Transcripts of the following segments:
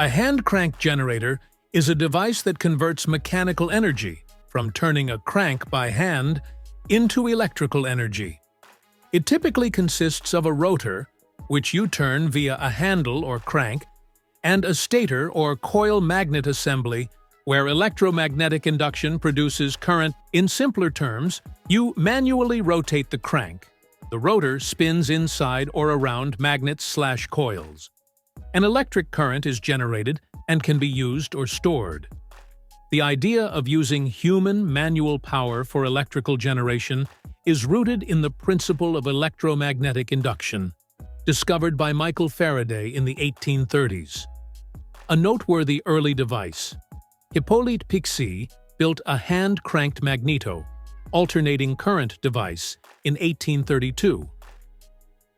A hand crank generator is a device that converts mechanical energy from turning a crank by hand into electrical energy. It typically consists of a rotor, which you turn via a handle or crank, and a stator or coil magnet assembly where electromagnetic induction produces current. In simpler terms, you manually rotate the crank. The rotor spins inside or around magnets/coils. An electric current is generated and can be used or stored. The idea of using human manual power for electrical generation is rooted in the principle of electromagnetic induction, discovered by Michael Faraday in the 1830s. A noteworthy early device, Hippolyte Pixii built a hand-cranked magneto, alternating current device, in 1832.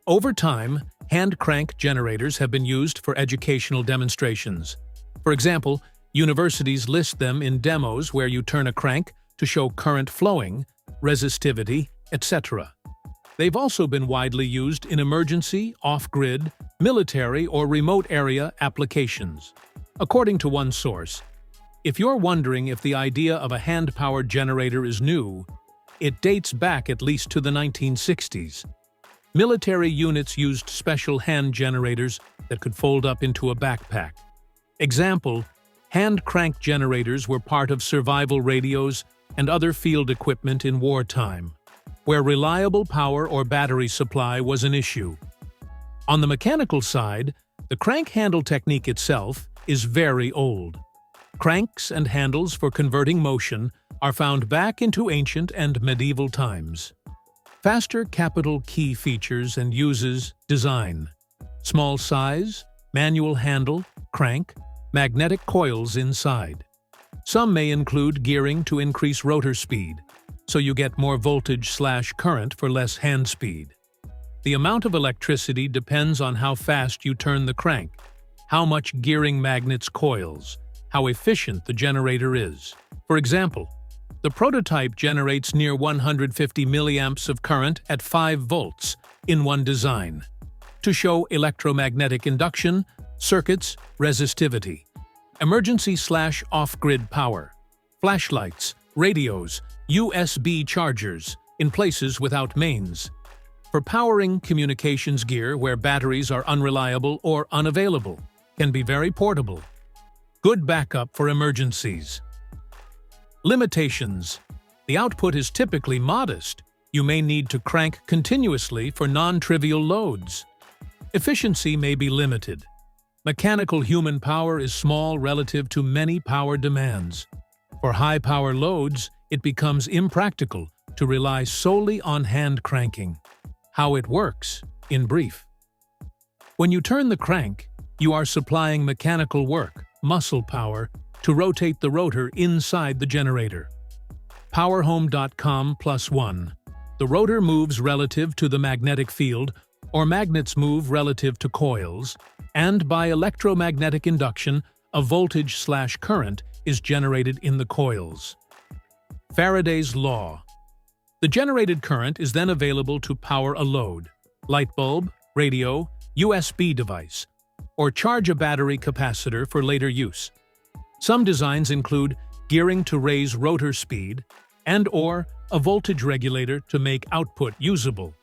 Over time, hand-crank generators have been used for educational demonstrations. For example, universities list them in demos where you turn a crank to show current flowing, resistivity, etc. They've also been widely used in emergency, off-grid, military, or remote area applications. According to one source, if you're wondering if the idea of a hand-powered generator is new, it dates back at least to the 1960s. Military units used special hand generators that could fold up into a backpack. Example, hand crank generators were part of survival radios and other field equipment in wartime, where reliable power or battery supply was an issue. On the mechanical side, the crank handle technique itself is very old. Cranks and handles for converting motion are found back into ancient and medieval times. Faster capital key features and uses: design, small size, manual handle, crank, magnetic coils inside. Some may include gearing to increase rotor speed, so you get more voltage/current for less hand speed. The amount of electricity depends on how fast you turn the crank, how much gearing magnets coils, how efficient the generator is. For example, the prototype generates near 150 milliamps of current at 5 volts in one design, to show electromagnetic induction, circuits, resistivity. Emergency/off-grid power, flashlights, radios, USB chargers, in places without mains. For powering communications gear where batteries are unreliable or unavailable, can be very portable. Good backup for emergencies. Limitations. The output is typically modest. You may need to crank continuously for non-trivial loads. Efficiency may be limited. Mechanical human power is small relative to many power demands. For high-power loads, it becomes impractical to rely solely on hand cranking. How it works, in brief. When you turn the crank, you are supplying mechanical work, muscle power, to rotate the rotor inside the generator. Powerhome.com +1. The rotor moves relative to the magnetic field, or magnets move relative to coils, and by electromagnetic induction, a voltage/current is generated in the coils. Faraday's Law. The generated current is then available to power a load, light bulb, radio, USB device, or charge a battery capacitor for later use. Some designs include gearing to raise rotor speed and/or a voltage regulator to make output usable.